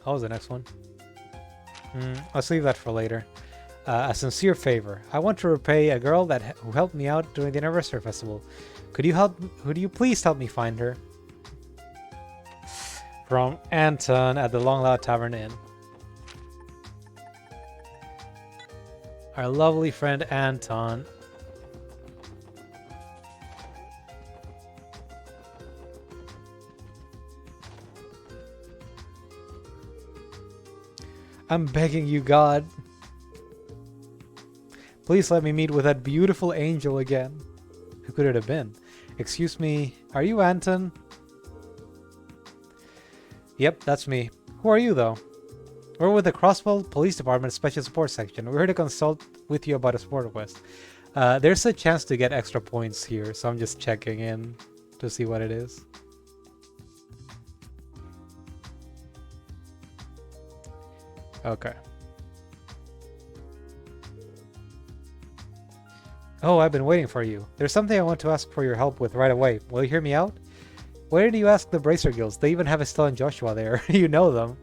What was the next one? Let's leave that for later. A sincere favor. I want to repay a girl who helped me out during the anniversary festival. Could you please help me find her? From Anton at the Long Loud Tavern Inn. Our lovely friend Anton. I'm begging you, God. Please let me meet with that beautiful angel again. Who could it have been? Excuse me, are you Anton? Yep, that's me. Who are you, though? We're with the Crosswell Police Department Special Support Section. We're here to consult with you about a support request. There's a chance to get extra points here, so I'm just checking in to see what it is. Okay. Oh, I've been waiting for you. There's something I want to ask for your help with right away. Will you hear me out? Where did you ask the Bracer Guilds? They even have Estelle and Joshua there. You know them.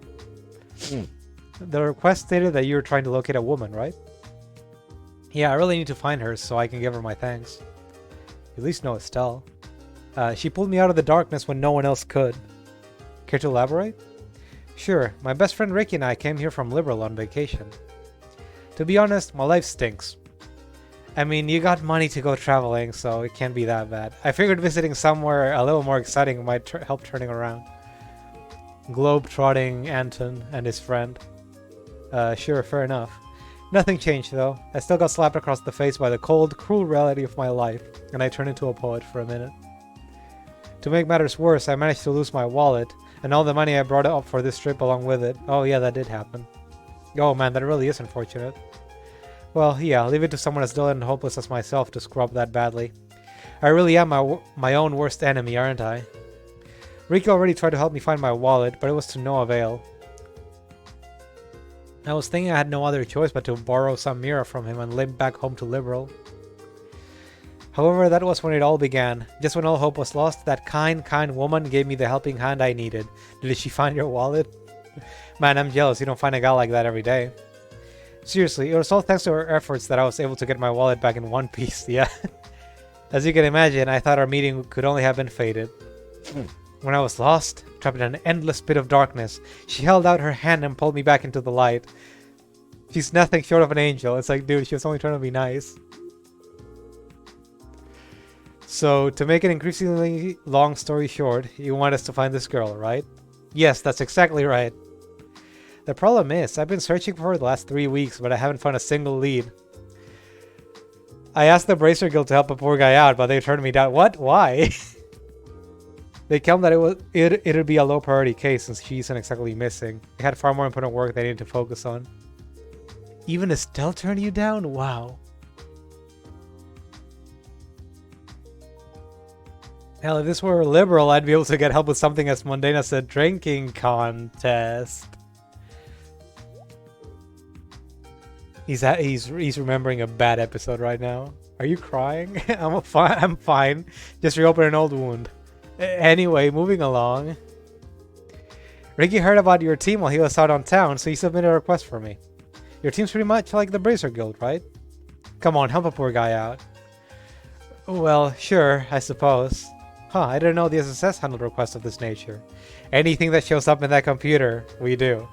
The request stated that you were trying to locate a woman, right? Yeah, I really need to find her so I can give her my thanks. You at least know Estelle. She pulled me out of the darkness when no one else could. Care to elaborate? Sure, my best friend Ricky and I came here from Liberal on vacation. To be honest, my life stinks. I mean, you got money to go traveling, so it can't be that bad. I figured visiting somewhere a little more exciting might help turning around. Globe-trotting Anton and his friend. Sure, fair enough. Nothing changed, though. I still got slapped across the face by the cold, cruel reality of my life, and I turned into a poet for a minute. To make matters worse, I managed to lose my wallet, and all the money I brought up for this trip along with it. Oh yeah, that did happen. Oh man, that really is unfortunate. Well, yeah, leave it to someone as dull and hopeless as myself to screw up that badly. I really am my own worst enemy, aren't I? Ricky already tried to help me find my wallet, but it was to no avail. I was thinking I had no other choice but to borrow some Mira from him and limp back home to Liberal. However, that was when it all began. Just when all hope was lost, that kind woman gave me the helping hand I needed. Did she find your wallet? Man, I'm jealous. You don't find a guy like that every day. Seriously, it was all thanks to her efforts that I was able to get my wallet back in one piece, yeah. As you can imagine, I thought our meeting could only have been fated. When I was lost, trapped in an endless pit of darkness, she held out her hand and pulled me back into the light. She's nothing short of an angel. It's like, dude, she was only trying to be nice. So, to make an increasingly long story short, you want us to find this girl, right? Yes, that's exactly right. The problem is, I've been searching for her the last 3 weeks, but I haven't found a single lead. I asked the Bracer Guild to help a poor guy out, but they turned me down. What? Why? They claimed that it'd be a low priority case since she isn't exactly missing. They had far more important work they needed to focus on. Even Estelle turned you down? Wow. Hell, if this were Liberal, I'd be able to get help with something as mundane as a drinking contest. He's remembering a bad episode right now. Are you crying? I'm fine. Just reopen an old wound. Anyway, moving along. Ricky heard about your team while he was out on town, so he submitted a request for me. Your team's pretty much like the Bracer Guild, right? Come on, help a poor guy out. Well, sure, I suppose. Huh, I didn't know the SSS handled requests of this nature. Anything that shows up in that computer, we do.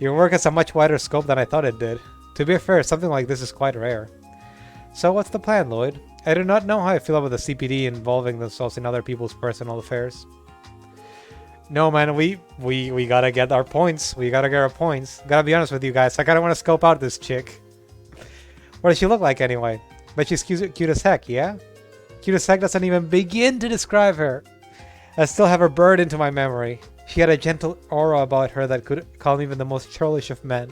Your work has a much wider scope than I thought it did. To be fair, something like this is quite rare. So what's the plan, Lloyd? I do not know how I feel about the CPD involving themselves in other people's personal affairs. No, man, we gotta get our points. We gotta get our points. Gotta be honest with you guys, I kinda wanna scope out this chick. What does she look like anyway? But she's cute as heck, yeah? Cute as heck doesn't even begin to describe her. I still have her burned into my memory. She had a gentle aura about her that could calm even the most churlish of men.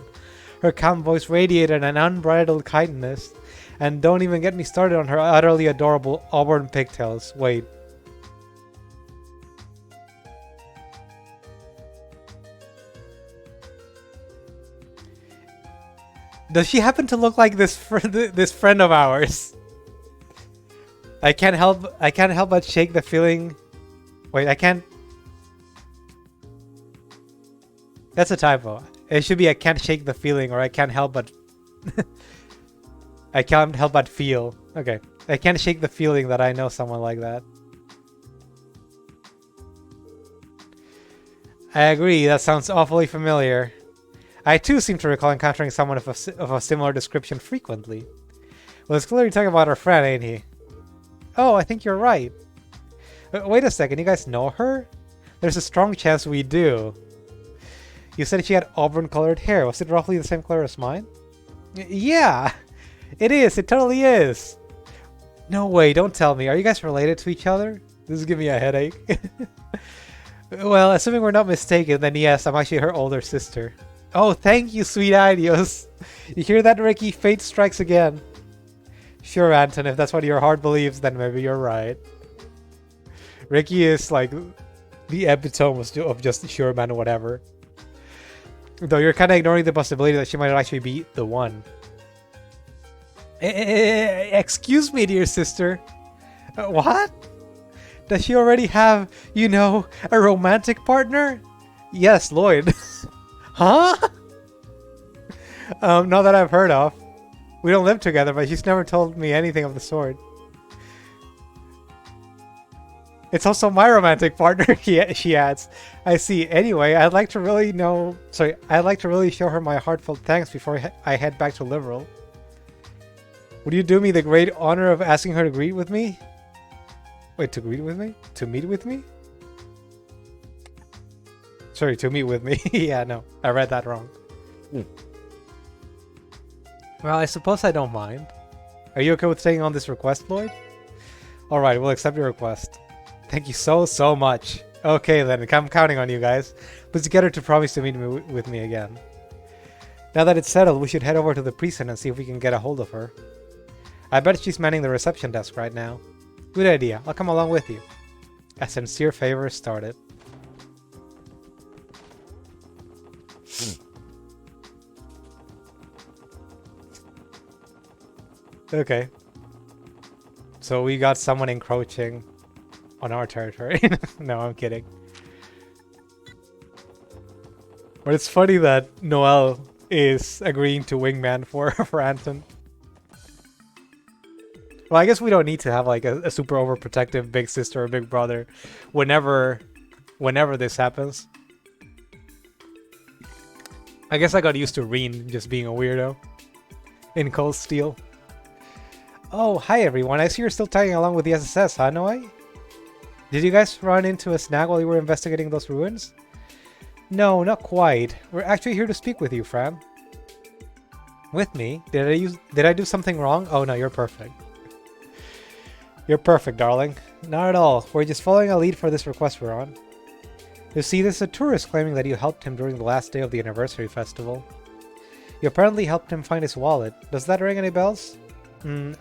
Her calm voice radiated an unbridled kindness. And don't even get me started on her utterly adorable auburn pigtails. Wait. Does she happen to look like this friend of ours? I can't help but shake the feeling. Wait, I can't That's a typo. It should be I can't shake the feeling, or I can't help but... I can't help but feel. Okay. I can't shake the feeling that I know someone like that. I agree, that sounds awfully familiar. I too seem to recall encountering someone of a similar description frequently. Well, it's clearly talking about our friend, ain't he? Oh, I think you're right. Wait a second, you guys know her? There's a strong chance we do. You said she had auburn-colored hair. Was it roughly the same color as mine? Yeah! It is! It totally is! No way, don't tell me. Are you guys related to each other? This is giving me a headache. Well, assuming we're not mistaken, then yes, I'm actually her older sister. Oh, thank you, sweet Idios. You hear that, Ricky? Fate strikes again. Sure, Anton, if that's what your heart believes, then maybe you're right. Ricky is like the epitome of just sure man whatever. Though you're kind of ignoring the possibility that she might actually be the one. Excuse me, dear sister. What? Does she already have, you know, a romantic partner? Yes, Lloyd. Huh? Not that I've heard of. We don't live together, but she's never told me anything of the sort. It's also my romantic partner, she adds. I see. Anyway, I'd like to really show her my heartfelt thanks before I head back to Liberal. Would you do me the great honor of asking her to greet with me? Wait, to greet with me? To meet with me? Sorry, to meet with me. Yeah, no, I read that wrong. Well, I suppose I don't mind. Are you okay with taking on this request, Lloyd? Alright, we'll accept your request. Thank you so much. Okay then, I'm counting on you guys. Please get her to promise to meet with me again. Now that it's settled, we should head over to the precinct and see if we can get a hold of her. I bet she's manning the reception desk right now. Good idea, I'll come along with you. A sincere favor started. Okay. So we got someone encroaching on our territory. No, I'm kidding. But it's funny that Noelle is agreeing to wingman for Anton. Well, I guess we don't need to have like a super overprotective big sister or big brother whenever this happens. I guess I got used to Reen just being a weirdo in Cold Steel. Oh, hi everyone. I see you're still tagging along with the SSS, huh, Noe? Did you guys run into a snag while you were investigating those ruins? No, not quite. We're actually here to speak with you, Fran. With me? Did I do something wrong? Oh no, you're perfect. You're perfect, darling. Not at all. We're just following a lead for this request we're on. You see, this is a tourist claiming that you helped him during the last day of the anniversary festival. You apparently helped him find his wallet. Does that ring any bells?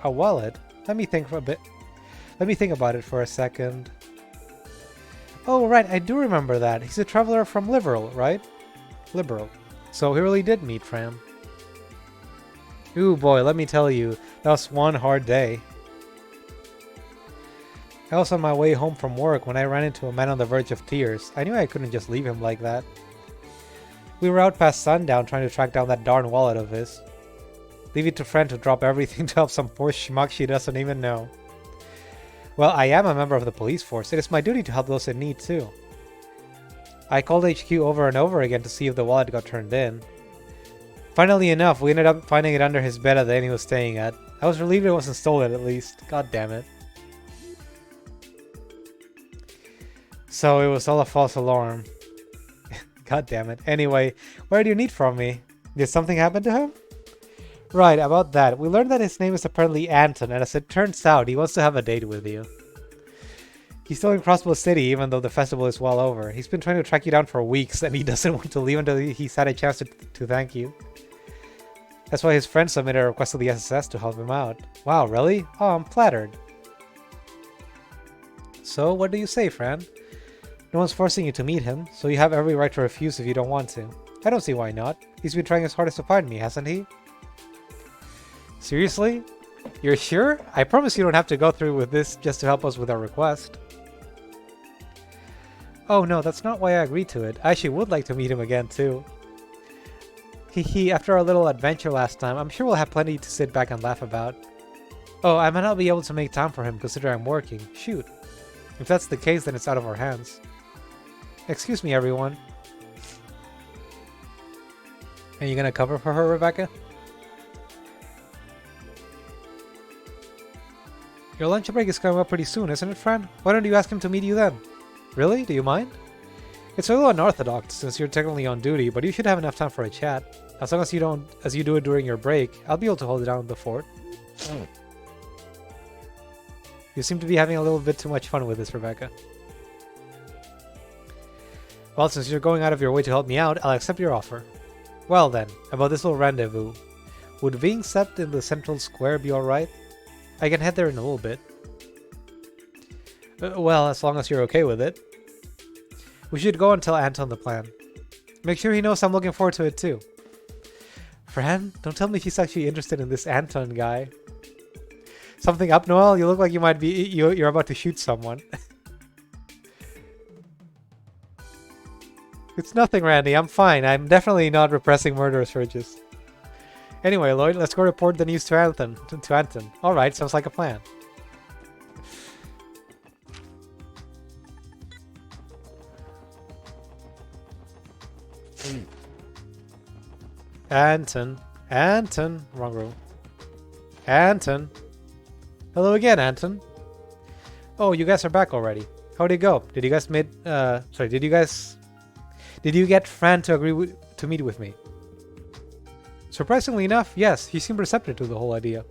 A wallet? Let me think for a bit. Let me think about it for a second. Oh, right, I do remember that. He's a traveler from Liberal, right? Liberal. So he really did meet Fran. Ooh boy, let me tell you, that was one hard day. I was on my way home from work when I ran into a man on the verge of tears. I knew I couldn't just leave him like that. We were out past sundown trying to track down that darn wallet of his. Leave it to Fran to drop everything to help some poor schmuck she doesn't even know. Well, I am a member of the police force. It is my duty to help those in need too. I called HQ over and over again to see if the wallet got turned in. Funnily enough, we ended up finding it under his bed at the inn he was staying at. I was relieved it wasn't stolen at least. God damn it. So it was all a false alarm. God damn it. Anyway, what do you need from me? Did something happen to him? Right, about that. We learned that his name is apparently Anton, and as it turns out, he wants to have a date with you. He's still in Crossbow City, even though the festival is well over. He's been trying to track you down for weeks, and he doesn't want to leave until he's had a chance to thank you. That's why his friend submitted a request to the SSS to help him out. Wow, really? Oh, I'm flattered. So, what do you say, Fran? No one's forcing you to meet him, so you have every right to refuse if you don't want to. I don't see why not. He's been trying his hardest to find me, hasn't he? Seriously? You're sure? I promise you don't have to go through with this just to help us with our request. Oh no, that's not why I agreed to it. I actually would like to meet him again too. Hehe, after our little adventure last time, I'm sure we'll have plenty to sit back and laugh about. Oh, I might not be able to make time for him considering I'm working. Shoot. If that's the case, then it's out of our hands. Excuse me, everyone. Are you gonna cover for her, Rebecca? Your lunch break is coming up pretty soon, isn't it, friend? Why don't you ask him to meet you then? Really? Do you mind? It's a little unorthodox since you're technically on duty, but you should have enough time for a chat. As long as you do it during your break, I'll be able to hold it down the fort. You seem to be having a little bit too much fun with this, Rebecca. Well, since you're going out of your way to help me out, I'll accept your offer. Well then, about this little rendezvous. Would being set in the central square be alright? I can head there in a little bit. Well, as long as you're okay with it. We should go and tell Anton the plan. Make sure he knows I'm looking forward to it too. Fran, don't tell me she's actually interested in this Anton guy. Something up, Noel? You look like you might be you're about to shoot someone. It's nothing, Randy. I'm fine. I'm definitely not repressing murderous urges. Anyway, Lloyd, let's go report the news to Anton. Alright, sounds like a plan. Anton. Wrong room. Anton. Hello again, Anton. Oh, you guys are back already. How'd it go? Did you get Fran to agree to meet with me? Surprisingly enough, yes, he seemed receptive to the whole idea.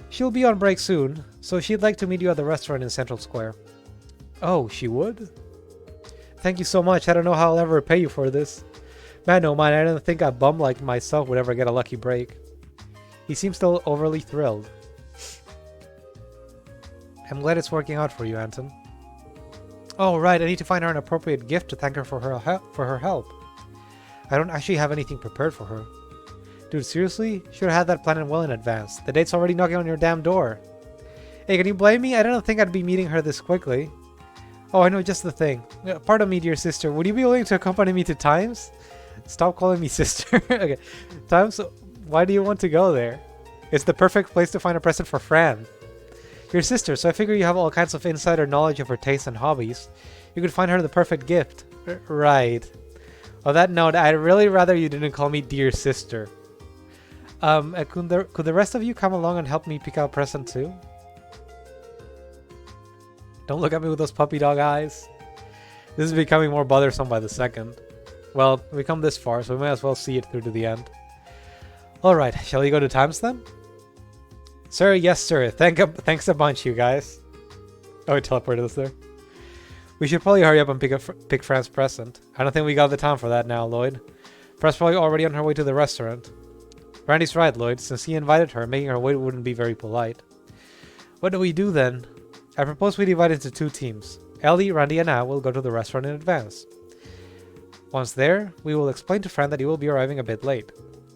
She'll be on break soon, so she'd like to meet you at the restaurant in Central Square. Oh, she would? Thank you so much. I don't know how I'll ever repay you for this. Man, oh man, I don't think a bum like myself would ever get a lucky break. He seems still overly thrilled. I'm glad it's working out for you, Anton. Oh, right, I need to find her an appropriate gift to thank her for her help. I don't actually have anything prepared for her. Dude, seriously? Should've had that planned well in advance. The date's already knocking on your damn door. Hey, can you blame me? I don't think I'd be meeting her this quickly. Oh, I know just the thing. Pardon me, dear sister. Would you be willing to accompany me to Times? Stop calling me sister. Okay. Times? Why do you want to go there? It's the perfect place to find a present for Fran. Your sister, so I figure you have all kinds of insider knowledge of her tastes and hobbies. You could find her the perfect gift. Right. On that note, I'd really rather you didn't call me dear sister. Could the rest of you come along and help me pick out a present too? Don't look at me with those puppy dog eyes. This is becoming more bothersome by the second. Well, we come this far, so we might as well see it through to the end. Alright, shall we go to Times then? Sir, yes sir. Thanks a bunch, you guys. Oh, it teleported us there. We should probably hurry up and pick Fran's present. I don't think we got the time for that now, Lloyd. Fran's probably already on her way to the restaurant. Randy's right, Lloyd. Since he invited her, making her wait wouldn't be very polite. What do we do then? I propose we divide into two teams. Ellie, Randy, and I will go to the restaurant in advance. Once there, we will explain to Fran that he will be arriving a bit late.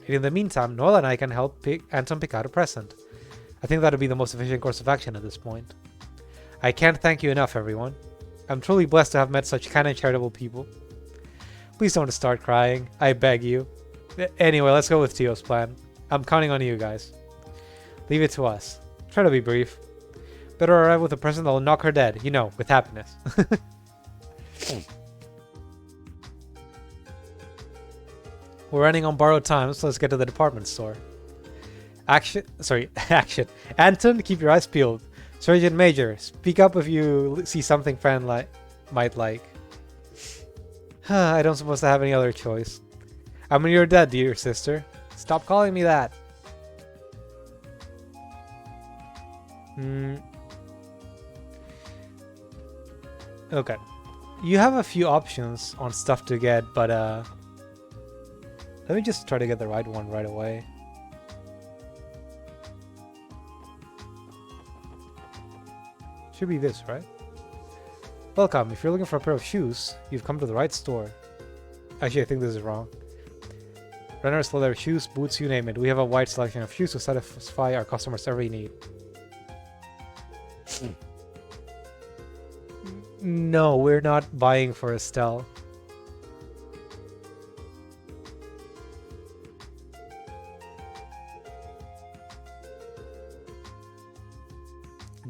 And in the meantime, Noel and I can help Anton pick out a present. I think that would be the most efficient course of action at this point. I can't thank you enough, everyone. I'm truly blessed to have met such kind and charitable people. Please don't start crying. I beg you. Anyway, let's go with Tio's plan. I'm counting on you guys. Leave it to us. Try to be brief. Better arrive with a present that will knock her dead. You know, with happiness. We're running on borrowed time, so let's get to the department store. Action. Anton, keep your eyes peeled. Sergeant Major, speak up if you see something Fran might like. I don't suppose to have any other choice. I mean, you're dead, dear sister. Stop calling me that. Okay. You have a few options on stuff to get, but let me just try to get the right one right away. Should be this, right? Welcome. If you're looking for a pair of shoes, you've come to the right store. Actually, I think this is wrong. Runners, leather shoes, boots, you name it. We have a wide selection of shoes to satisfy our customers' every need. No, we're not buying for Estelle.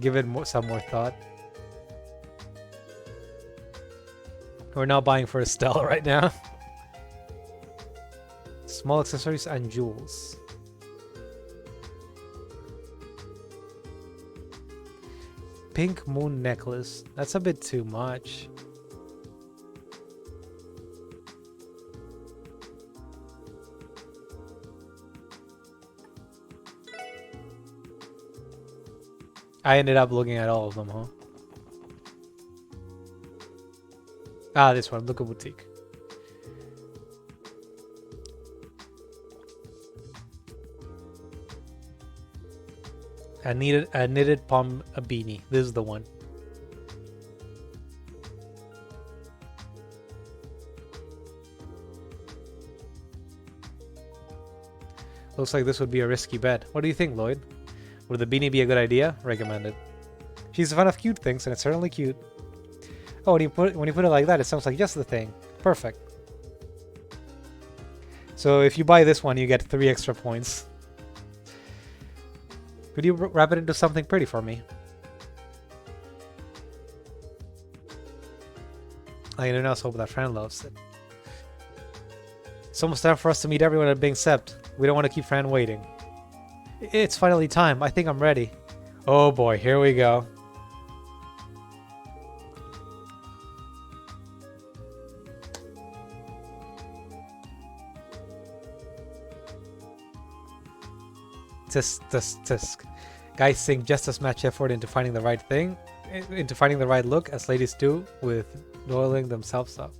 give it some more thought. We're not buying for Estelle right now. Small accessories and jewels. Pink moon necklace. That's a bit too much. I ended up looking at all of them, huh? Ah, this one. Look at boutique. A knitted palm beanie. This is the one. Looks like this would be a risky bet. What do you think, Lloyd? Would the beanie be a good idea? Recommended. She's a fan of cute things, and it's certainly cute. Oh, when you put it like that, it sounds like just the thing. Perfect. So if you buy this one, you get 3 extra points. Could you wrap it into something pretty for me? I can now hope that Fran loves it. It's almost time for us to meet everyone at Bing Sept. We don't want to keep Fran waiting. It's finally time. I think I'm ready. Oh boy, here we go. Tisk. Guys sink just as much effort into finding the right thing, into finding the right look as ladies do with oiling themselves up.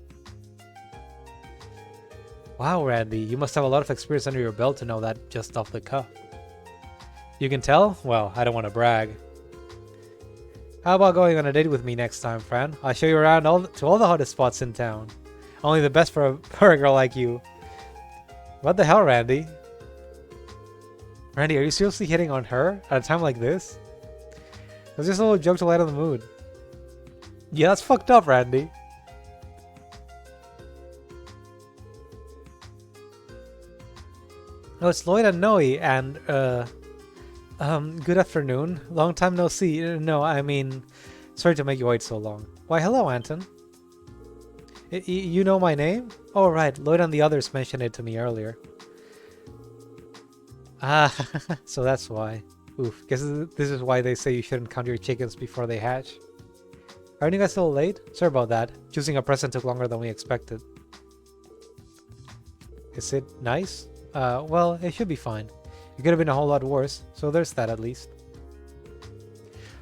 Wow, Randy, you must have a lot of experience under your belt to know that just off the cuff. You can tell? Well, I don't want to brag. How about going on a date with me next time, Fran? I'll show you around to all the hottest spots in town. Only the best for a girl like you. What the hell, Randy? Randy, are you seriously hitting on her at a time like this? It was just a little joke to lighten the mood. Yeah, that's fucked up, Randy. No, it's Lloyd and Noe, and, good afternoon. Long time no see. No, I mean, sorry to make you wait so long. Why, hello, Anton. You know my name? Oh, right, Lloyd and the others mentioned it to me earlier. Ah, so that's why. Oof, guess this is why they say you shouldn't count your chickens before they hatch. Aren't you guys still late? Sorry about that. Choosing a present took longer than we expected. Is it nice? Well, it should be fine. It could have been a whole lot worse, so there's that at least.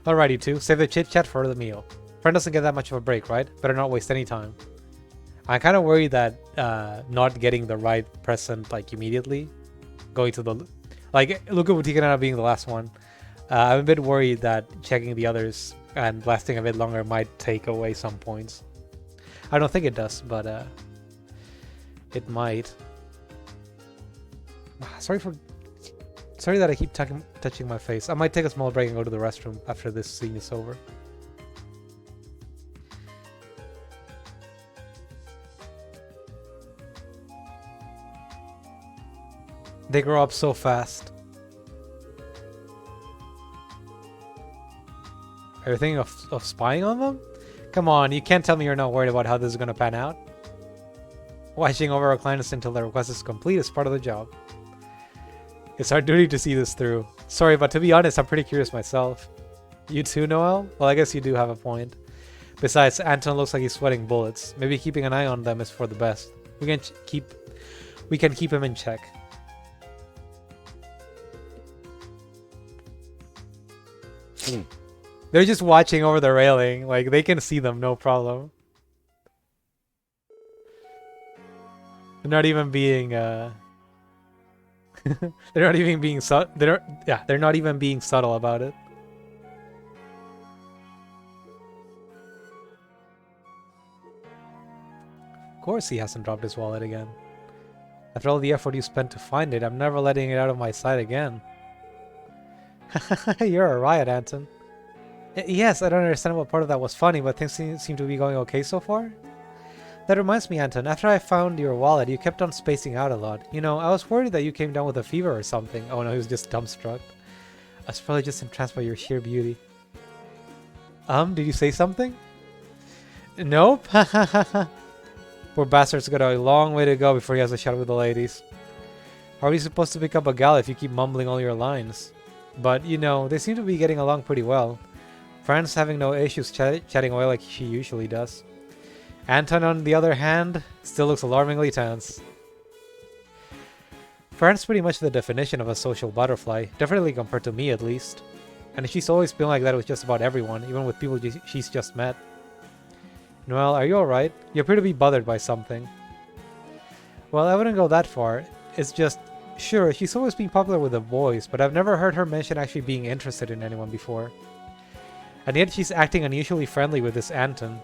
Alright, you two, save the chit-chat for the meal. Friend doesn't get that much of a break, right? Better not waste any time. I'm kind of worried that not getting the right present like immediately, going to the... Like, Luca Boutique ended up being the last one. I'm a bit worried that checking the others and lasting a bit longer might take away some points. I don't think it does, but it might. Sorry that I keep touching my face. I might take a small break and go to the restroom after this scene is over. They grow up so fast. Are you thinking of spying on them? Come on, you can't tell me you're not worried about how this is going to pan out. Watching over our clients until their request is complete is part of the job. It's our duty to see this through. Sorry, but to be honest, I'm pretty curious myself. You too, Noel? Well, I guess you do have a point. Besides, Anton looks like he's sweating bullets. Maybe keeping an eye on them is for the best. We can keep him in check. They're just watching over the railing. Like, they can see them, no problem. They're not even being, they're not even being they're not even being subtle about it. Of course he hasn't dropped his wallet again. After all the effort you spent to find it, I'm never letting it out of my sight again. You're a riot, Anton. Yes, I don't understand what part of that was funny, but things seem to be going okay so far. That reminds me, Anton, after I found your wallet, you kept on spacing out a lot. You know, I was worried that you came down with a fever or something. Oh no, he was just dumbstruck. I was probably just entranced by your sheer beauty. Did you say something? Nope. Poor bastard's got a long way to go before he has a shot with the ladies. How are you supposed to pick up a gal if you keep mumbling all your lines? But, you know, they seem to be getting along pretty well. Fran's having no issues chatting away like she usually does. Anton, on the other hand, still looks alarmingly tense. Fran's pretty much the definition of a social butterfly, definitely compared to me at least. And she's always been like that with just about everyone, even with people she's just met. Noelle, are you alright? You appear to be bothered by something. Well, I wouldn't go that far. It's just, sure, she's always been popular with the boys, but I've never heard her mention actually being interested in anyone before. And yet she's acting unusually friendly with this Anton.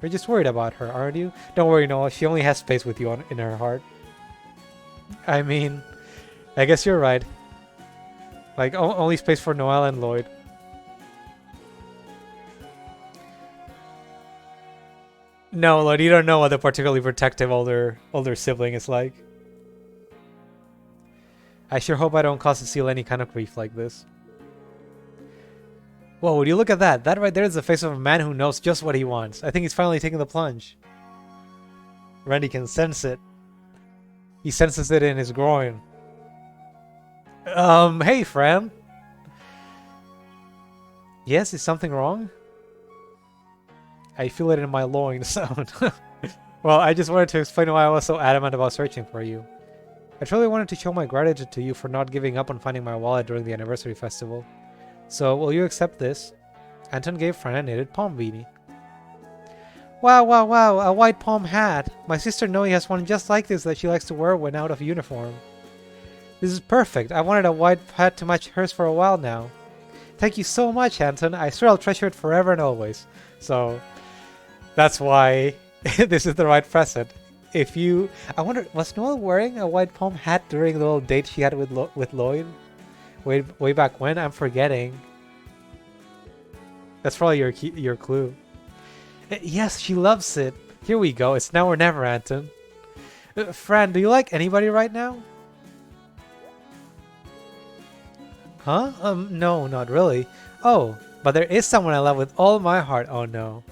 You're just worried about her, aren't you? Don't worry, Noelle, she only has space with you in her heart. I mean, I guess you're right. Like, only space for Noelle and Lloyd. No, Lloyd, you don't know what a particularly protective older sibling is like. I sure hope I don't cause Cecile any kind of grief like this. Whoa, would you look at that? That right there is the face of a man who knows just what he wants. I think he's finally taking the plunge. Randy can sense it. He senses it in his groin. Hey, Fran. Yes, is something wrong? I feel it in my loins. Well, I just wanted to explain why I was so adamant about searching for you. I truly wanted to show my gratitude to you for not giving up on finding my wallet during the anniversary festival. So, will you accept this? Anton gave Fran a knitted palm beanie. Wow, wow, wow, a white palm hat! My sister Noe has one just like this that she likes to wear when out of uniform. This is perfect. I wanted a white hat to match hers for a while now. Thank you so much, Anton. I swear I'll treasure it forever and always. So, that's why this is the right present. If you... I wonder, was Noelle wearing a white palm hat during the little date she had with Lloyd? Way back when? I'm forgetting. That's probably your clue. Yes, she loves it. Here we go. It's now or never, Anton. Fran, do you like anybody right now? Huh? No, not really. Oh, but there is someone I love with all my heart. Oh no.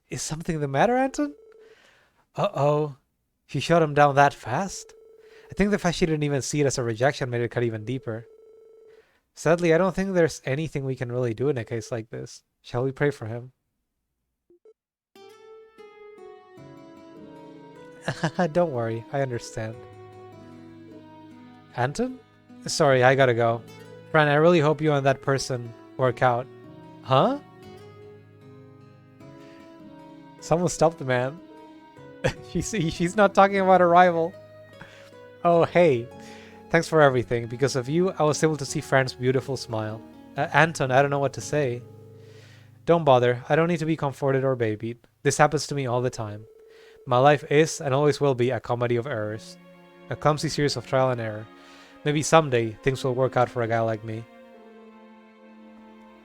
Is something the matter, Anton? Uh-oh. She shut him down that fast? I think the fact she didn't even see it as a rejection made it cut even deeper. Sadly, I don't think there's anything we can really do in a case like this. Shall we pray for him? Don't worry, I understand. Anton? Sorry, I gotta go. Fran, I really hope you and that person work out. Huh? Someone stop the man. She's not talking about a rival. Oh, hey. Thanks for everything. Because of you, I was able to see Fran's beautiful smile. Anton, I don't know what to say. Don't bother. I don't need to be comforted or babied. This happens to me all the time. My life is, and always will be, a comedy of errors. A clumsy series of trial and error. Maybe someday, things will work out for a guy like me.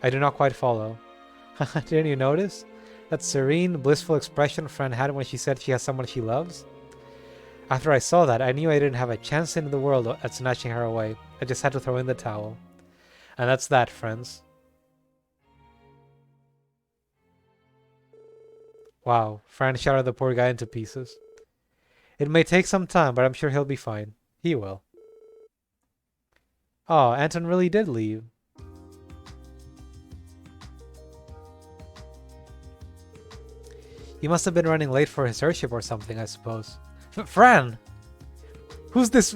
I do not quite follow. Didn't you notice? That serene, blissful expression Fran had when she said she has someone she loves? After I saw that, I knew I didn't have a chance in the world at snatching her away. I just had to throw in the towel. And that's that, friends. Wow, Fran shattered the poor guy into pieces. It may take some time, but I'm sure he'll be fine. He will. Oh, Anton really did leave. He must have been running late for his airship or something, I suppose. Fran! Who's this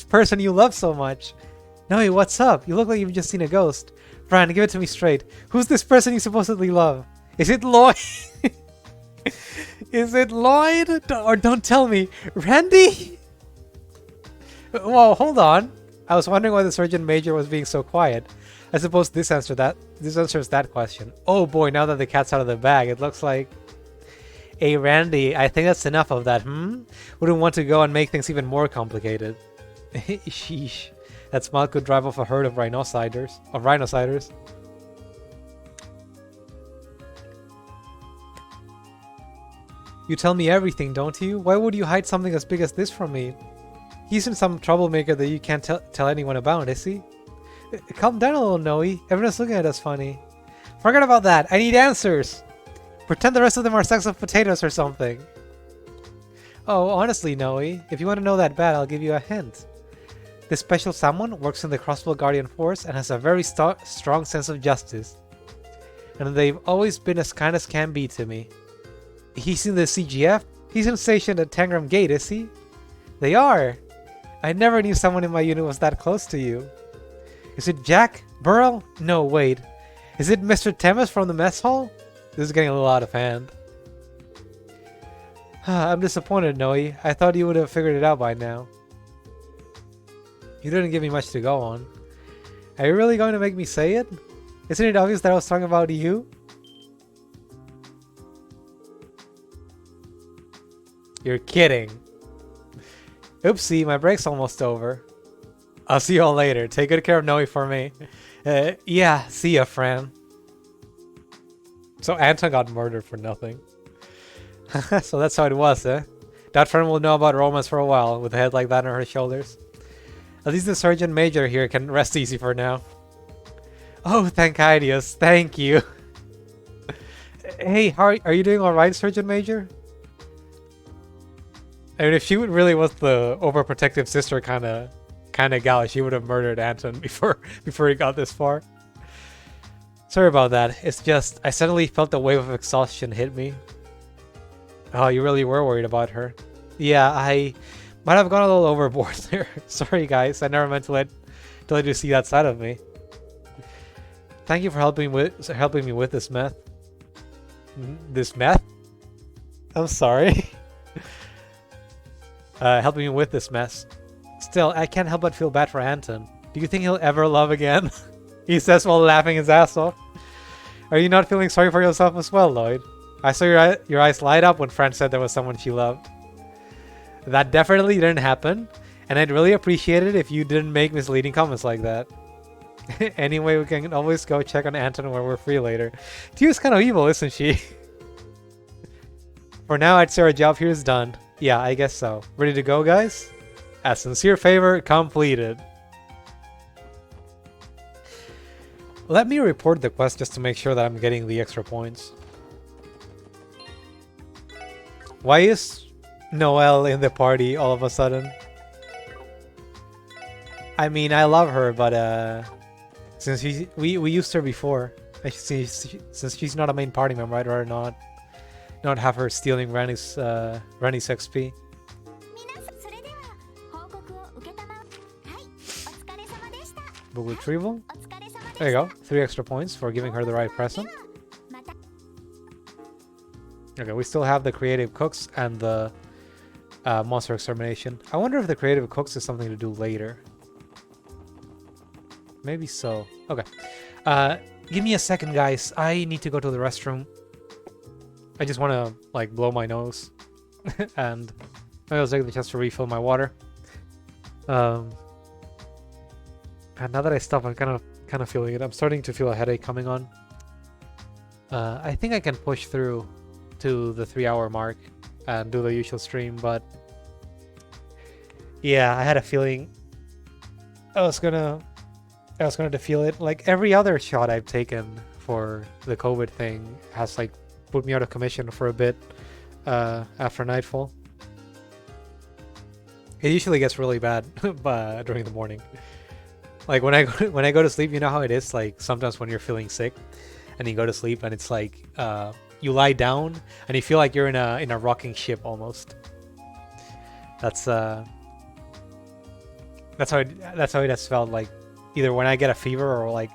person you love so much? No, what's up? You look like you've just seen a ghost. Fran, give it to me straight. Who's this person you supposedly love? Is it Lloyd? Is it Lloyd? Or don't tell me. Randy? Whoa, hold on. I was wondering why the Surgeon Major was being so quiet. I suppose this answers that question. Oh boy, now that the cat's out of the bag, it looks like... Hey Randy, I think that's enough of that, Wouldn't want to go and make things even more complicated. Sheesh. That smile could drive off a herd of rhinociders. You tell me everything, don't you? Why would you hide something as big as this from me? He's in some troublemaker that you can't tell anyone about, is he? Calm down a little, Noe. Everyone's looking at us funny. Forget about that. I need answers. Pretend the rest of them are sacks of potatoes or something. Oh, honestly, Noe, if you want to know that bad, I'll give you a hint. This special someone works in the Crossbow Guardian Force and has a very strong sense of justice. And they've always been as kind as can be to me. He's in the CGF? He's stationed at Tangram Gate, is he? They are! I never knew someone in my unit was that close to you. Is it Jack? Burrell? No, wait. Is it Mr. Temis from the mess hall? This is getting a little out of hand. I'm disappointed, Noe. I thought you would have figured it out by now. You didn't give me much to go on. Are you really going to make me say it? Isn't it obvious that I was talking about you? You're kidding. Oopsie, my break's almost over. I'll see you all later. Take good care of Noe for me. Yeah, see ya, friend. So Anton got murdered for nothing. So that's how it was, eh? That friend will know about romance for a while, with a head like that on her shoulders. At least the Sergeant Major here can rest easy for now. Oh, thank Idios. Thank you. Hey, are you doing alright, Sergeant Major? I mean, if she really was the overprotective sister kind of gal, she would have murdered Anton before he got this far. Sorry about that. It's just I suddenly felt a wave of exhaustion hit me. Oh, you really were worried about her. Yeah, I might have gone a little overboard there. Sorry, guys. I never meant to let you see that side of me. Thank you for helping me with this meth. This meth? I'm sorry. Helping me with this mess. Still, I can't help but feel bad for Anton. Do you think he'll ever love again? He says while laughing his ass off. Are you not feeling sorry for yourself as well, Lloyd? I saw your eyes light up when Fran said there was someone she loved. That definitely didn't happen, and I'd really appreciate it if you didn't make misleading comments like that. Anyway, we can always go check on Anton when we're free later. Tio's kind of evil, isn't she? For now, I'd say our job here is done. Yeah, I guess so. Ready to go, guys? A sincere favor completed. Let me report the quest just to make sure that I'm getting the extra points. Why is Noelle in the party all of a sudden? I mean, I love her, but since we used her before, since she's not a main party member, I'd rather not have her stealing Rennie's XP. Book retrieval. There you go. 3 extra points for giving her the right present. Okay, we still have the creative cooks and the monster extermination. I wonder if the creative cooks is something to do later. Maybe so. Okay. Give me a second, guys. I need to go to the restroom. I just want to, like, blow my nose. And maybe I'll take the chance to refill my water. And now that I stop, I'm kind of feeling it. I'm starting to feel a headache coming on. I think I can push through to the 3-hour mark and do the usual stream, but yeah, I had a feeling I was gonna feel it. Like every other shot I've taken for the COVID thing has like put me out of commission for a bit after nightfall. It usually gets really bad during the morning. Like when I go to sleep, you know how it is. Like sometimes when you're feeling sick, and you go to sleep, and it's like you lie down and you feel like you're in a rocking ship almost. That's how it has felt like, either when I get a fever or like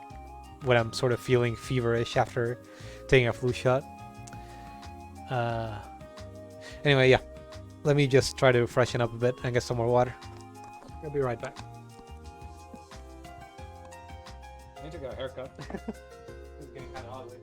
when I'm sort of feeling feverish after taking a flu shot. Anyway, yeah. Let me just try to freshen up a bit and get some more water. I'll be right back. I need to get a haircut. It's getting kind of ugly.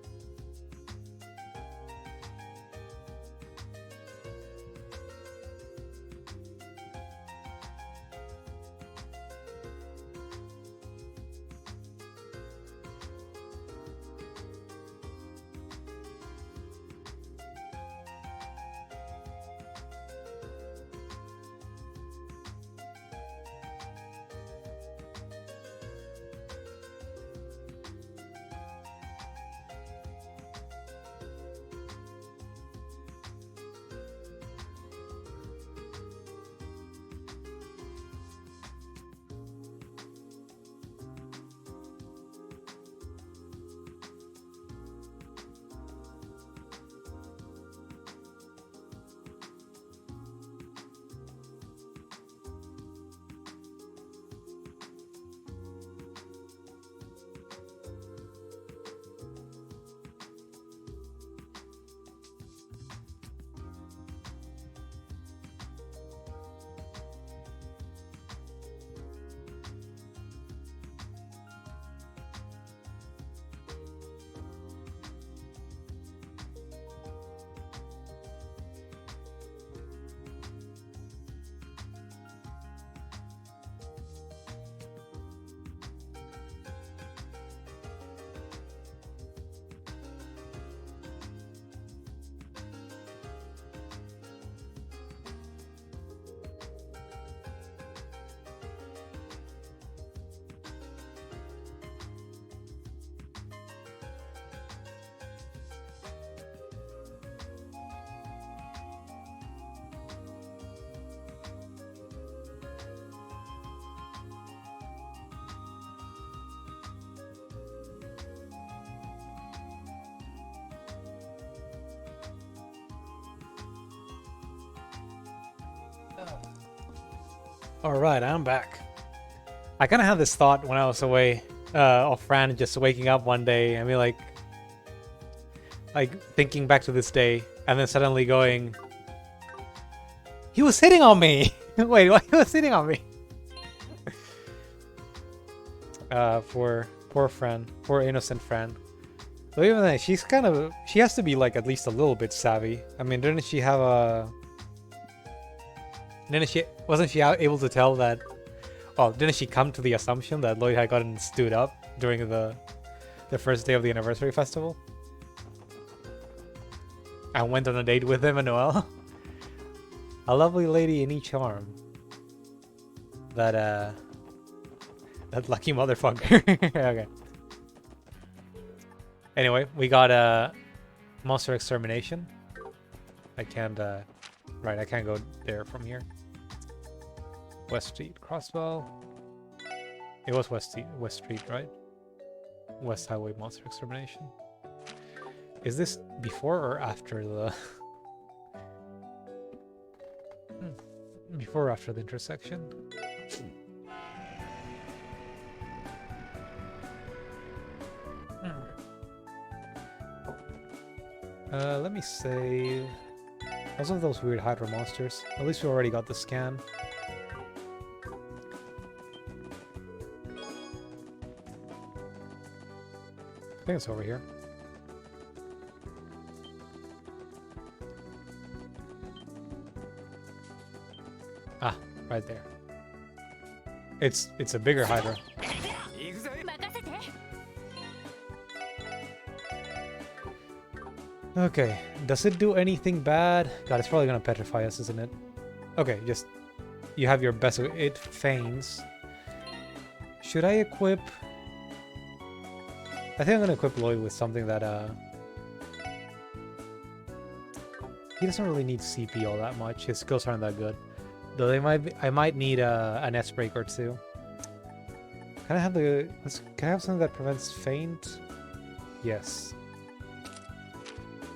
Alright, I'm back. I kind of had this thought when I was away of Fran just waking up one day and be like thinking back to this day and then suddenly going, he was hitting on me! Wait, what? He was hitting on me? For poor Fran, poor innocent Fran. So even then, she has to be like at least a little bit savvy. I mean, didn't she have a... Wasn't she able to tell that... Well, didn't she come to the assumption that Lloyd had gotten stood up during the first day of the anniversary festival? And went on a date with him and Noelle? A lovely lady in each arm. That lucky motherfucker. Okay. Anyway, we got monster extermination. I can't right, I can't go there from here. West Street crossbow. It was West Street, right? West Highway monster extermination. Is this before or after the before or after the intersection? Let me save. Those are those weird Hydra monsters. At least we already got the scan. I think it's over here. Ah, right there. It's a bigger Hydra. Okay, does it do anything bad? God, it's probably gonna petrify us, isn't it? Okay, just... You have your best... It feigns. Should I equip... I think I'm gonna equip Lloyd with something that, he doesn't really need CP all that much. His skills aren't that good. Though I might need an S-break or two. Can I have can I have something that prevents feint? Yes.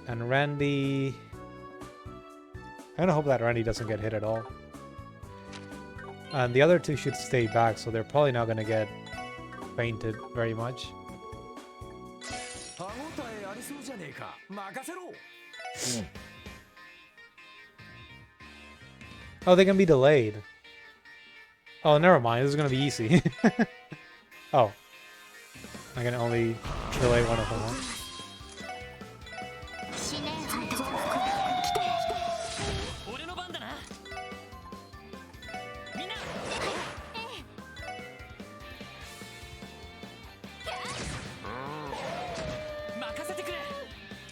And Randy... I'm gonna hope that Randy doesn't get hit at all. And the other two should stay back, so they're probably not gonna get feinted very much. Oh, they can be delayed. Oh, never mind. This is gonna be easy. Oh. I can only delay one of them. Huh?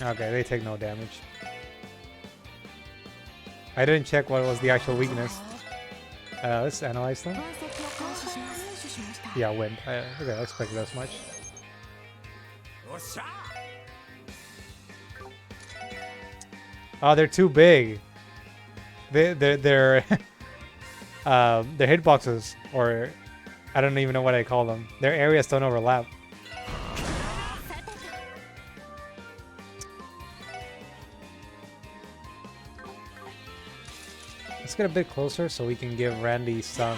Okay, they take no damage. I didn't check what was the actual weakness. Let's analyze them. Yeah, wind. Okay, I expected as much. Oh, they're too big. Their their hitboxes, or I don't even know what I call them. Their areas don't overlap. Let's get a bit closer so we can give Randy some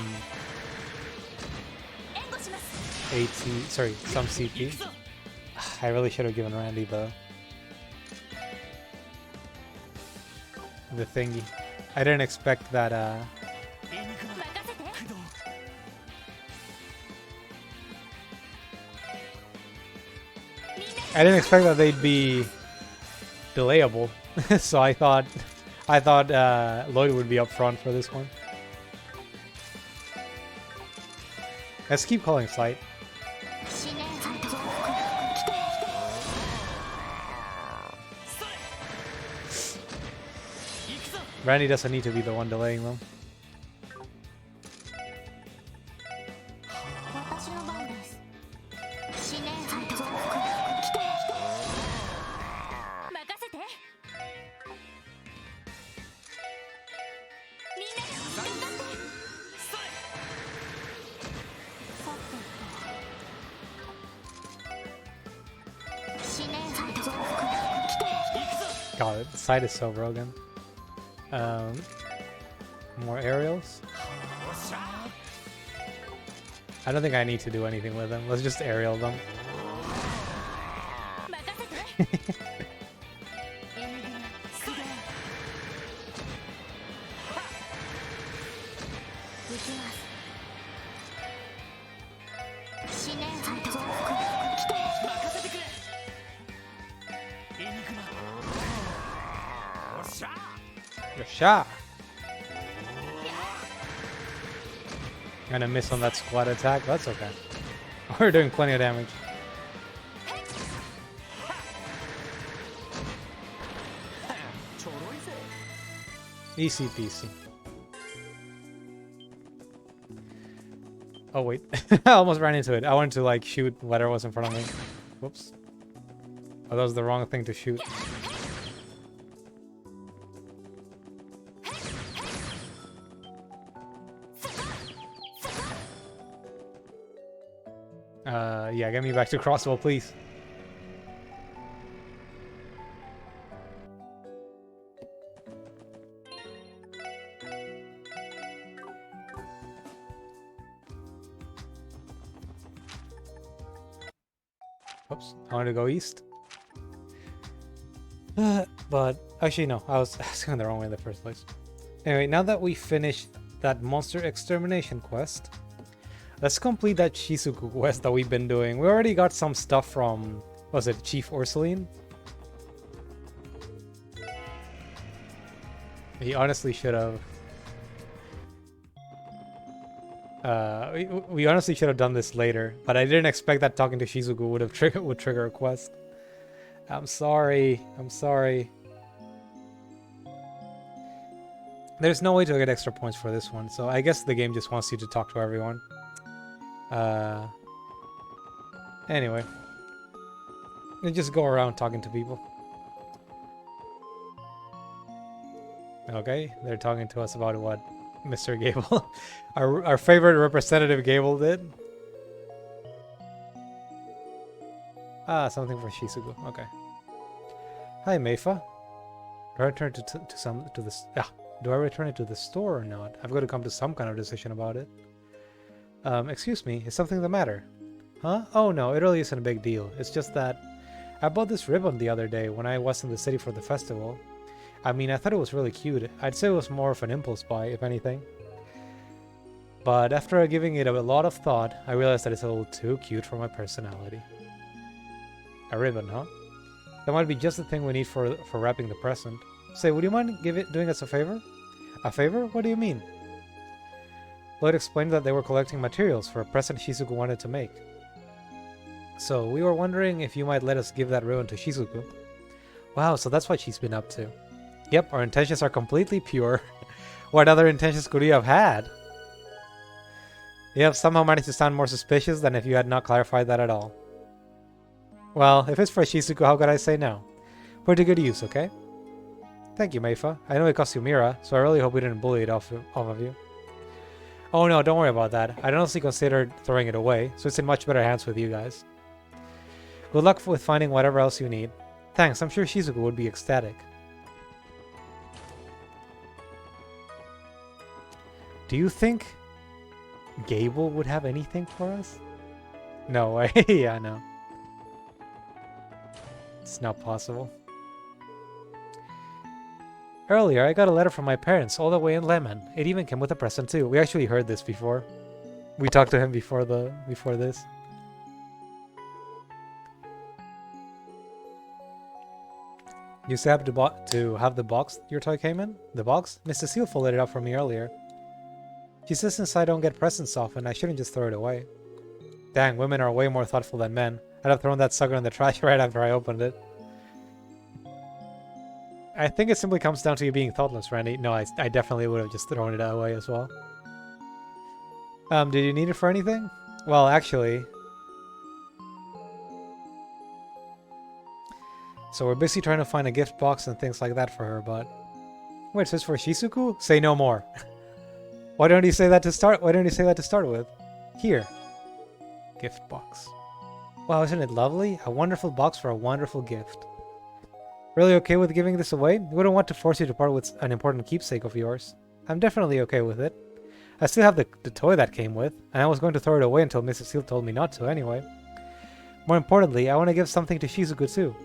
some CP. I really should have given Randy the thingy. I didn't expect that they'd be delayable. So I thought Lloyd would be up front for this one. Let's keep calling Sight. Randy doesn't need to be the one delaying them. God, the side is so broken. More aerials. I don't think I need to do anything with them. Let's just aerial them. Shot. Gonna miss on that squad attack. That's okay. We're doing plenty of damage. Easy peasy. Oh wait, I almost ran into it. I wanted to like shoot whatever was in front of me. Whoops. Oh, that was the wrong thing to shoot. Yeah, get me back to crossbow, please. Oops, I wanted to go east. But actually no, I was going the wrong way in the first place. Anyway, now that we finished that monster extermination quest, let's complete that Shizuku quest that we've been doing. We already got some stuff from, was it Chief Ursuline? He honestly should have. We honestly should have done this later, but I didn't expect that talking to Shizuku would trigger a quest. I'm sorry. I'm sorry. There's no way to get extra points for this one, so I guess the game just wants you to talk to everyone. Anyway. You just go around talking to people. Okay, they're talking to us about what Mr. Gable, our favorite representative Gable did. Ah, something for Shizuku. Okay. Hi, Meifa. Do I return to this? Yeah. Do I return it to the store or not? I've got to come to some kind of decision about it. Excuse me, is something the matter? Huh? Oh no, it really isn't a big deal. It's just that I bought this ribbon the other day when I was in the city for the festival. I mean, I thought it was really cute. I'd say it was more of an impulse buy, if anything. But after giving it a lot of thought, I realized that it's a little too cute for my personality. A ribbon, huh? That might be just the thing we need for wrapping the present. Say, would you mind doing us a favor? A favor? What do you mean? Lloyd explained that they were collecting materials for a present Shizuku wanted to make. So, we were wondering if you might let us give that ribbon to Shizuku. Wow, so that's what she's been up to. Yep, our intentions are completely pure. What other intentions could you have had? You have somehow managed to sound more suspicious than if you had not clarified that at all. Well, if it's for Shizuku, how could I say no? Put it to good use, okay? Thank you, Meifa. I know it cost you Mira, so I really hope we didn't bully it off of you. Oh no, don't worry about that. I honestly considered throwing it away, so it's in much better hands with you guys. Good luck with finding whatever else you need. Thanks, I'm sure Shizuku would be ecstatic. Do you think Gable would have anything for us? No way. Yeah, no. It's not possible. Earlier, I got a letter from my parents all the way in Lemon. It even came with a present too. We actually heard this before. We talked to him before this. You still have to have the box your toy came in? The box? Miss Cecile folded it up for me earlier. She says since I don't get presents often, I shouldn't just throw it away. Dang, women are way more thoughtful than men. I'd have thrown that sucker in the trash right after I opened it. I think it simply comes down to you being thoughtless, Randy. No, I definitely would have just thrown it away as well. Did you need it for anything? Well, actually... So we're busy trying to find a gift box and things like that for her, but... Wait, so it's for Shizuku? Say no more. Why don't you say that to start? Why don't you say that to start with? Here. Gift box. Wow, isn't it lovely? A wonderful box for a wonderful gift. Really okay with giving this away? We wouldn't want to force you to part with an important keepsake of yours. I'm definitely okay with it. I still have the toy that came with, and I was going to throw it away until Mrs. Seal told me not to anyway. More importantly, I want to give something to Shizuku too.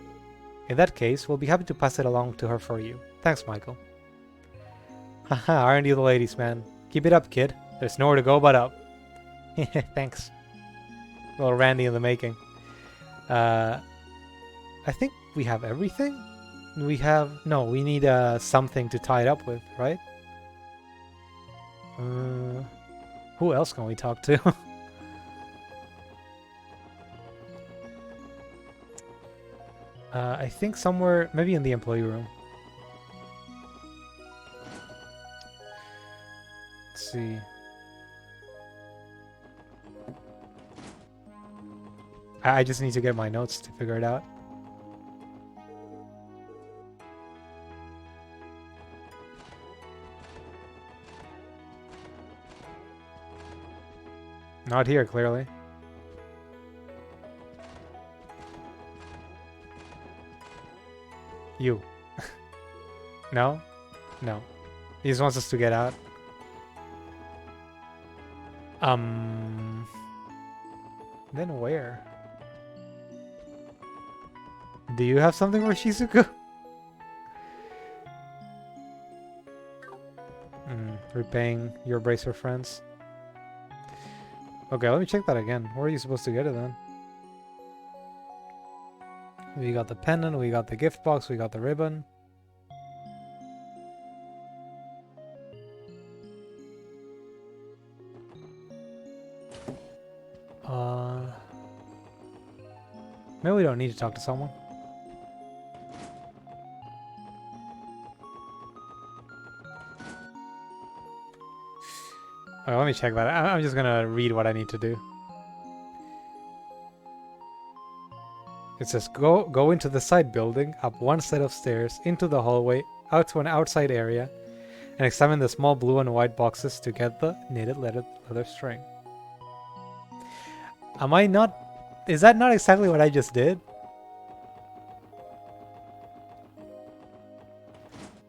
In that case, we'll be happy to pass it along to her for you. Thanks, Michael. Haha, aren't you the ladies, man? Keep it up, kid. There's nowhere to go but up. Thanks. Little Randy in the making. I think we have everything? We have... No, we need something to tie it up with, right? Who else can we talk to? I think somewhere... Maybe in the employee room. Let's see. I just need to get my notes to figure it out. Not here, clearly. You. No? No. He just wants us to get out. Then where? Do you have something for Shizuku? Repaying your bracer friends. Okay, let me check that again. Where are you supposed to get it then? We got the pendant, we got the gift box, we got the ribbon. Maybe we don't need to talk to someone. Oh, let me check that. I'm just gonna read what I need to do. It says go into the side building, up one set of stairs, into the hallway, out to an outside area, and examine the small blue and white boxes to get the knitted leather string. Am I not... Is that not exactly what I just did?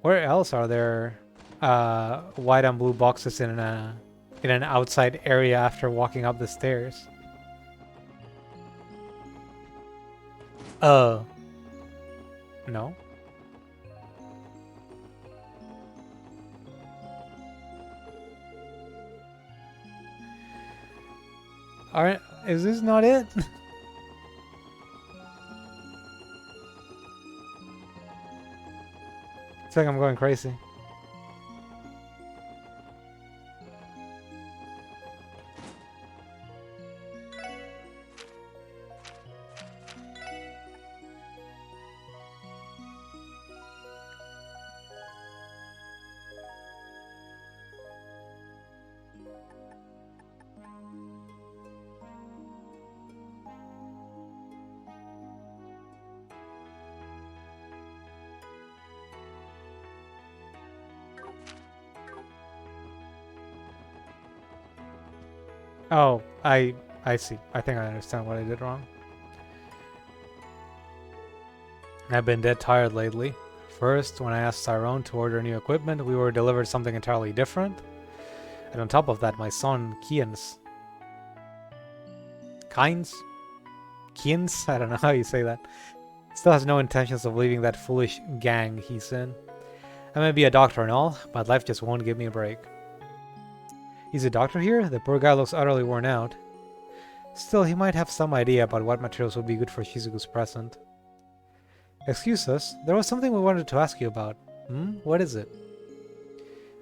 Where else are there white and blue boxes in an outside area after walking up the stairs? No. Alright, is this not it? It's like I'm going crazy. Oh, I see. I think I understand what I did wrong. I've been dead tired lately. First, when I asked Tyrone to order new equipment, we were delivered something entirely different. And on top of that, my son, Kians. Kynes? Kians? I don't know how you say that. Still has no intentions of leaving that foolish gang he's in. I may be a doctor and all, but life just won't give me a break. He's a doctor here? The poor guy looks utterly worn out. Still, he might have some idea about what materials would be good for Shizuku's present. Excuse us, there was something we wanted to ask you about. What is it?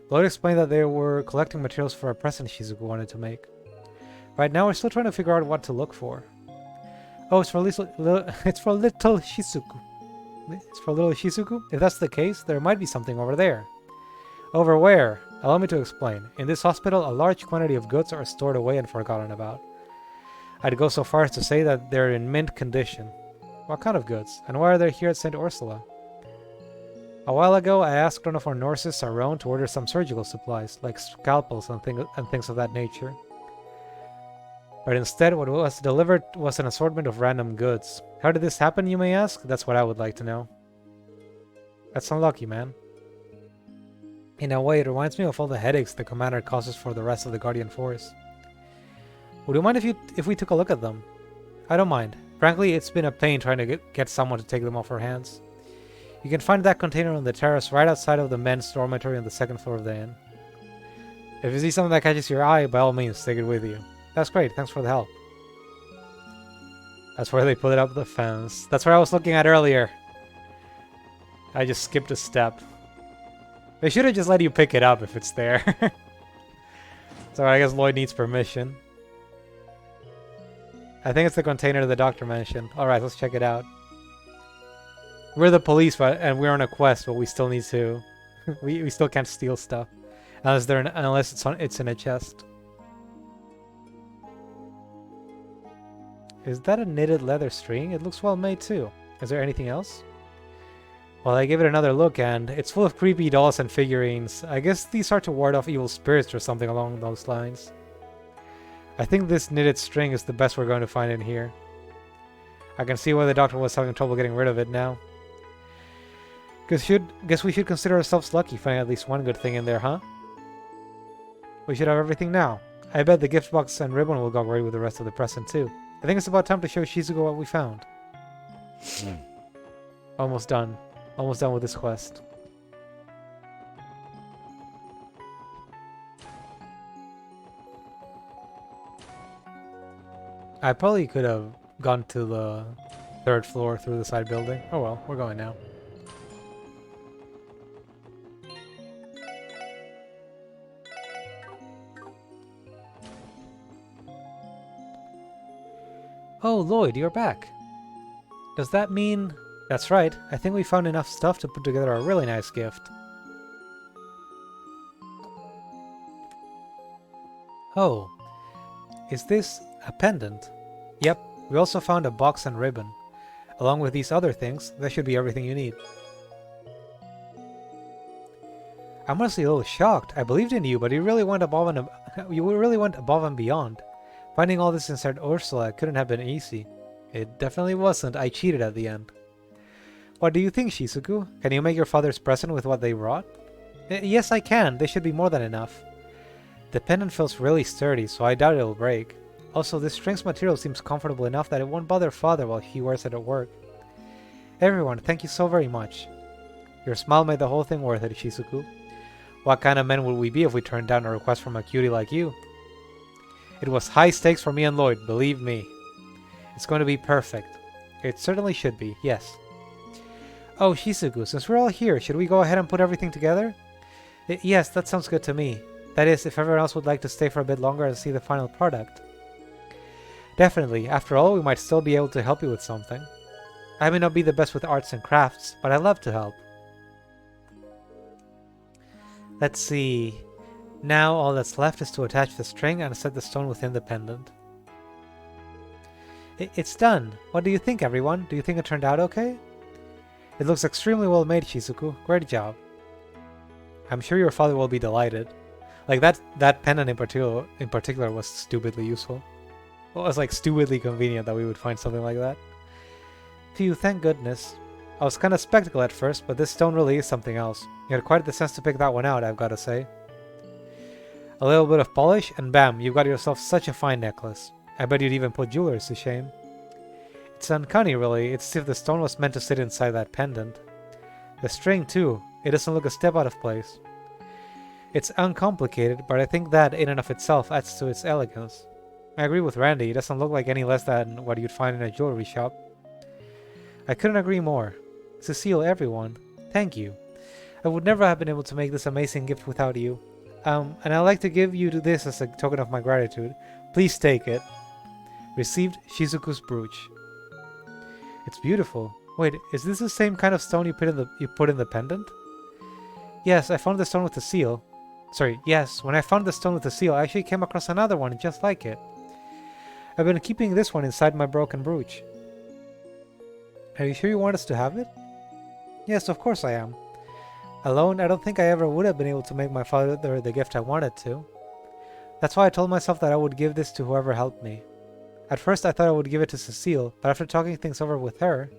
Lloyd explained that they were collecting materials for a present Shizuku wanted to make. Right now, we're still trying to figure out what to look for. Oh, it's for little Shizuku. It's for little Shizuku? If that's the case, there might be something over there. Over where? Allow me to explain. In this hospital, a large quantity of goods are stored away and forgotten about. I'd go so far as to say that they're in mint condition. What kind of goods? And why are they here at St. Ursula? A while ago, I asked one of our nurses around to order some surgical supplies, like scalpels and things of that nature. But instead, what was delivered was an assortment of random goods. How did this happen, you may ask? That's what I would like to know. That's unlucky, man. In a way, it reminds me of all the headaches the commander causes for the rest of the Guardian Force. Would you mind if we took a look at them? I don't mind. Frankly, it's been a pain trying to get someone to take them off our hands. You can find that container on the terrace right outside of the men's dormitory on the second floor of the inn. If you see something that catches your eye, by all means, take it with you. That's great, thanks for the help. That's where they put it up the fence. That's where I was looking at earlier. I just skipped a step. They should have just let you pick it up if it's there. So I guess Lloyd needs permission. I think it's the container the doctor mentioned. Alright, let's check it out. We're the police, and we're on a quest, but we still need to... we still can't steal stuff. Unless it's in a chest. Is that a knitted leather string? It looks well made too. Is there anything else? Well, I gave it another look, and it's full of creepy dolls and figurines. I guess these are to ward off evil spirits or something along those lines. I think this knitted string is the best we're going to find in here. I can see why the doctor was having trouble getting rid of it now. Guess we should consider ourselves lucky finding at least one good thing in there, huh? We should have everything now. I bet the gift box and ribbon will go great with the rest of the present too. I think it's about time to show Shizuko what we found. Almost done. Almost done with this quest. I probably could have gone to the third floor through the side building. Oh well, we're going now. Oh, Lloyd, you're back. Does that mean... That's right, I think we found enough stuff to put together a really nice gift. Oh, is this a pendant? Yep, we also found a box and ribbon. Along with these other things, that should be everything you need. I'm honestly a little shocked. I believed in you, but you really went above and beyond. Finding all this inside Ursula couldn't have been easy. It definitely wasn't. I cheated at the end. What do you think, Shizuku? Can you make your father's present with what they brought? Yes, I can. They should be more than enough. The pendant feels really sturdy, so I doubt it'll break. Also, this string's material seems comfortable enough that it won't bother father while he wears it at work. Everyone, thank you so very much. Your smile made the whole thing worth it, Shizuku. What kind of men would we be if we turned down a request from a cutie like you? It was high stakes for me and Lloyd, believe me. It's going to be perfect. It certainly should be, yes. Oh, Shizuku, since we're all here, should we go ahead and put everything together? Yes, that sounds good to me. That is, if everyone else would like to stay for a bit longer and see the final product. Definitely. After all, we might still be able to help you with something. I may not be the best with arts and crafts, but I love to help. Let's see. Now all that's left is to attach the string and set the stone within the pendant. It's done. What do you think, everyone? Do you think it turned out okay? It looks extremely well made, Shizuku. Great job. I'm sure your father will be delighted. Like that pendant in particular was stupidly useful. Well, it was like stupidly convenient that we would find something like that. Phew, thank goodness. I was kind of skeptical at first, but this stone really is something else. You had quite the sense to pick that one out, I've got to say. A little bit of polish, and bam, you've got yourself such a fine necklace. I bet you'd even put jewelers to shame. It's uncanny, really. It's as if the stone was meant to sit inside that pendant. The string, too. It doesn't look a step out of place. It's uncomplicated, but I think that, in and of itself, adds to its elegance. I agree with Randy. It doesn't look like any less than what you'd find in a jewelry shop. I couldn't agree more. Cecile, everyone, thank you. I would never have been able to make this amazing gift without you. And I'd like to give you this as a token of my gratitude. Please take it. Received, Shizuku's brooch. It's beautiful. Wait, is this the same kind of stone you put in the pendant? Yes, I found the stone with the seal. Yes, when I found the stone with the seal, I actually came across another one just like it. I've been keeping this one inside my broken brooch. Are you sure you want us to have it? Yes, of course I am. Alone, I don't think I ever would have been able to make my father the gift I wanted to. That's why I told myself that I would give this to whoever helped me. At first I thought I would give it to Cecile, but after talking things over with her,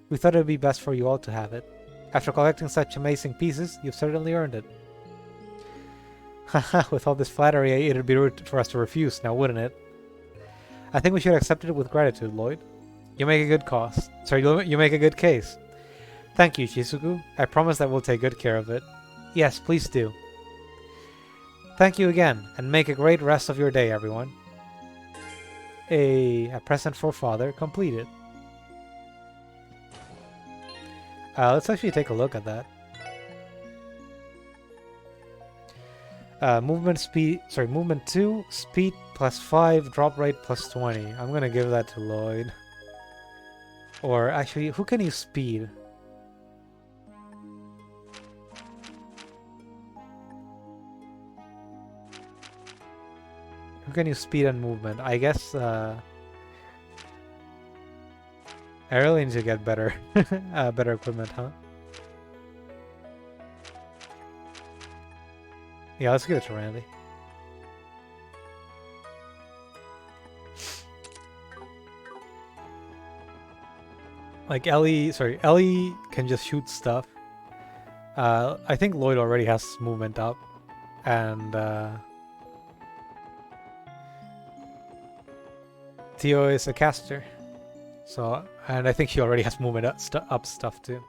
we thought it would be best for you all to have it. After collecting such amazing pieces, you've certainly earned it. Haha, with all this flattery, it'd be rude for us to refuse, now wouldn't it? I think we should accept it with gratitude, Lloyd. You make a good cause. Sorry, you make a good case. Thank you, Shizuku. I promise that we'll take good care of it. Yes, please do. Thank you again, and make a great rest of your day, everyone. A present for father completed. Let's actually take a look at that. Movement 2, speed +5, drop rate +20. I'm gonna give that to Lloyd. Or actually, who can use speed? Who can use speed and movement? I guess, I really need to get better, better equipment, huh? Yeah, let's give it to Randy. Like Ellie can just shoot stuff. I think Lloyd already has movement up, and Theo is a caster. So, and I think she already has movement up stuff too.